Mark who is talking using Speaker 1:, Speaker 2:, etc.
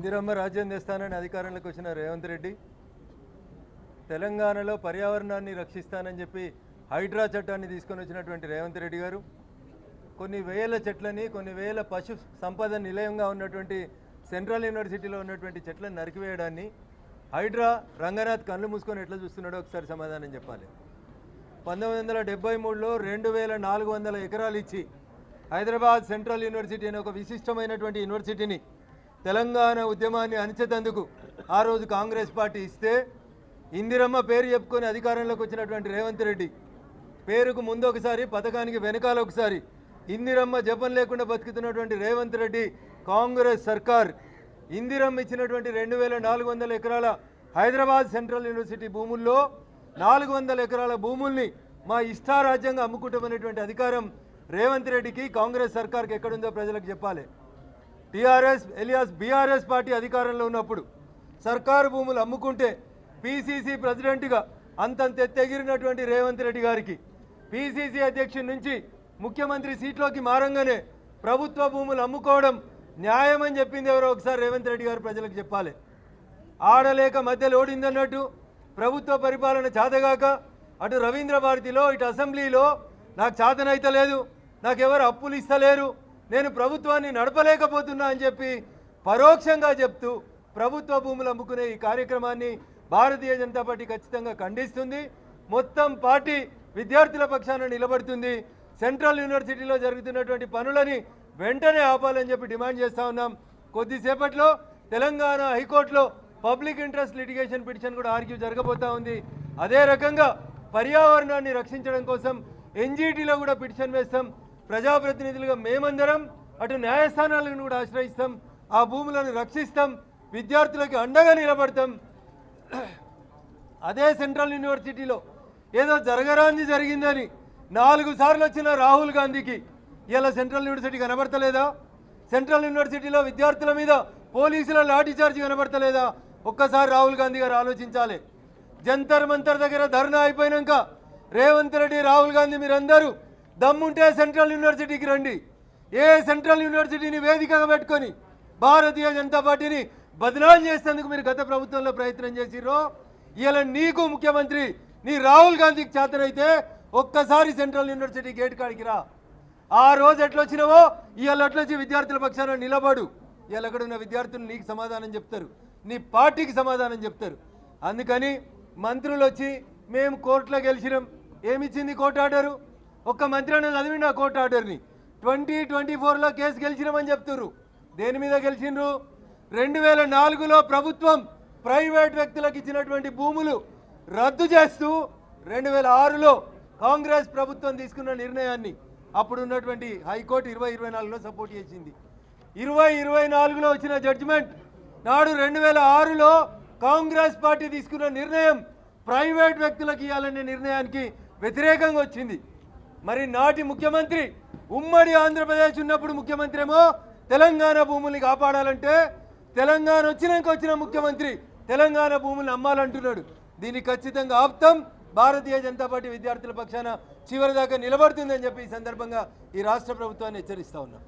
Speaker 1: ఇందిరమ్మ రాజ్యం తెస్తానని అధికారంలోకి వచ్చిన రేవంత్ రెడ్డి తెలంగాణలో పర్యావరణాన్ని రక్షిస్తానని చెప్పి హైడ్రా చట్టాన్ని తీసుకొని వచ్చినటువంటి రేవంత్ రెడ్డి గారు కొన్ని వేల చెట్లని కొన్ని వేల పశు సంపద నిలయంగా ఉన్నటువంటి సెంట్రల్ యూనివర్సిటీలో ఉన్నటువంటి చెట్లను నరికివేయడాన్ని హైడ్రా రంగనాథ్ కళ్ళు మూసుకొని ఎట్లా చూస్తున్నాడో ఒకసారి సమాధానం చెప్పాలి. 1973లో 2400 ఎకరాలు ఇచ్చి హైదరాబాద్ సెంట్రల్ యూనివర్సిటీ అనే ఒక విశిష్టమైనటువంటి యూనివర్సిటీని తెలంగాణ ఉద్యమాన్ని అణిచేందుకు ఆ రోజు కాంగ్రెస్ పార్టీ ఇస్తే ఇందిరమ్మ పేరు చెప్పుకొని అధికారంలోకి వచ్చినటువంటి రేవంత్ రెడ్డి పేరుకు ముందు ఒకసారి పథకానికి వెనకాల ఒకసారి ఇందిరమ్మ జపం లేకుండా బతుకుతున్నటువంటి రేవంత్ రెడ్డి కాంగ్రెస్ సర్కార్ ఇందిరమ్మ ఇచ్చినటువంటి 2400 ఎకరాల హైదరాబాద్ సెంట్రల్ యూనివర్సిటీ భూముల్లో 400 ఎకరాల భూముల్ని మా ఇష్టారాజ్యంగా అమ్ముకుంటామనేటువంటి అధికారం రేవంత్ రెడ్డికి కాంగ్రెస్ సర్కార్కి ఎక్కడుందో ప్రజలకు చెప్పాలి. టీఆర్ఎస్ ఎలియాస్ బీఆర్ఎస్ పార్టీ అధికారంలో ఉన్నప్పుడు సర్కారు భూములు అమ్ముకుంటే పీసీసీ ప్రెసిడెంట్గా అంతంత ఎత్తెగిరినటువంటి రేవంత్ రెడ్డి గారికి పీసీసీ అధ్యక్షుడి నుంచి ముఖ్యమంత్రి సీట్లోకి మారంగానే ప్రభుత్వ భూములు అమ్ముకోవడం న్యాయమని చెప్పింది ఎవరో ఒకసారి రేవంత్ రెడ్డి గారు ప్రజలకు చెప్పాలి. ఆడలేక మధ్యలో ఓడిందన్నట్టు ప్రభుత్వ పరిపాలన చాతగాక అటు రవీంద్ర భారతిలో ఇటు అసెంబ్లీలో నాకు చాతనైతే లేదు, నాకెవరు అప్పులు ఇస్తలేరు, నేను ప్రభుత్వాన్ని నడపలేకపోతున్నా అని చెప్పి పరోక్షంగా చెప్తూ ప్రభుత్వ భూములు అమ్ముకునే ఈ కార్యక్రమాన్ని భారతీయ జనతా పార్టీ ఖచ్చితంగా ఖండిస్తుంది. మొత్తం పార్టీ విద్యార్థుల పక్షాన నిలబడుతుంది. సెంట్రల్ యూనివర్సిటీలో జరుగుతున్నటువంటి పనులని వెంటనే ఆపాలని చెప్పి డిమాండ్ చేస్తూ ఉన్నాం. కొద్దిసేపట్లో తెలంగాణ హైకోర్టులో పబ్లిక్ ఇంట్రెస్ట్ లిటిగేషన్ పిటిషన్ కూడా ఆర్గ్యూ జరగబోతా ఉంది. అదే రకంగా పర్యావరణాన్ని రక్షించడం కోసం ఎన్జీటీలో కూడా పిటిషన్ వేస్తాం. ప్రజాప్రతినిధులుగా మేమందరం అటు న్యాయస్థానాలను కూడా ఆశ్రయిస్తాం, ఆ భూములను రక్షిస్తాం, విద్యార్థులకి అండగా నిలబడతాం. అదే సెంట్రల్ యూనివర్సిటీలో ఏదో జరగరాంది జరిగిందని 4 సార్లు వచ్చిన రాహుల్ గాంధీకి ఇలా సెంట్రల్ యూనివర్సిటీ కనబడతలేదా? సెంట్రల్ యూనివర్సిటీలో విద్యార్థుల మీద పోలీసుల లాఠీచార్జ్ కనబడతలేదా? ఒక్కసారి రాహుల్ గాంధీ గారు ఆలోచించాలి. జంతర్ మంతర్ దగ్గర ధర్నా అయిపోయినాక రేవంత్ రెడ్డి, రాహుల్ గాంధీ మీరందరూ దమ్ముంటే సెంట్రల్ యూనివర్సిటీకి రండి. ఏ సెంట్రల్ యూనివర్సిటీని వేదికగా పెట్టుకొని భారతీయ జనతా పార్టీని బదనాం చేసేందుకు మీరు గత ప్రభుత్వంలో ప్రయత్నం చేసిర్రో, ఇలా నీకు ముఖ్యమంత్రి నీ రాహుల్ గాంధీకి చేతనైతే ఒక్కసారి సెంట్రల్ యూనివర్సిటీ గేట్ కాడికి రా. ఆ రోజు ఎట్లొచ్చినావో ఇవాళ అట్లొచ్చి విద్యార్థుల పక్షాన నిలబడు. ఇవాళ అక్కడ ఉన్న విద్యార్థులు నీకు సమాధానం చెప్తారు, నీ పార్టీకి సమాధానం చెప్తారు. అందుకని మంత్రులు వచ్చి మేము కోర్టులో గెలిచినాం, ఏమిచ్చింది కోర్టు ఆర్డరు? ఒక్క మంత్రి అనేది చదివిండి ఆ కోర్టు ఆర్డర్ని. 2024లో కేసు గెలిచినామని చెప్తున్నారు. దేని మీద గెలిచిండ్రు? 2004లో ప్రభుత్వం ప్రైవేట్ వ్యక్తులకు ఇచ్చినటువంటి భూములు రద్దు చేస్తూ 2006లో కాంగ్రెస్ ప్రభుత్వం తీసుకున్న నిర్ణయాన్ని అప్పుడు ఉన్నటువంటి హైకోర్టు 2024లో సపోర్ట్ చేసింది. 2024లో వచ్చిన జడ్జిమెంట్ నాడు 2006లో కాంగ్రెస్ పార్టీ తీసుకున్న నిర్ణయం ప్రైవేట్ వ్యక్తులకు ఇవ్వాలనే నిర్ణయానికి వ్యతిరేకంగా వచ్చింది. మరి నాటి ముఖ్యమంత్రి ఉమ్మడి ఆంధ్రప్రదేశ్ ఉన్నప్పుడు ముఖ్యమంత్రి ఏమో తెలంగాణ భూముల్ని కాపాడాలంటే తెలంగాణ వచ్చిన ముఖ్యమంత్రి తెలంగాణ భూములను అమ్మాలంటున్నాడు. దీన్ని ఖచ్చితంగా ఆప్తం. భారతీయ జనతా పార్టీ విద్యార్థుల పక్షాన చివరిదాకా నిలబడుతుందని చెప్పి ఈ సందర్భంగా ఈ రాష్ట్ర ప్రభుత్వాన్ని హెచ్చరిస్తా ఉన్నాం.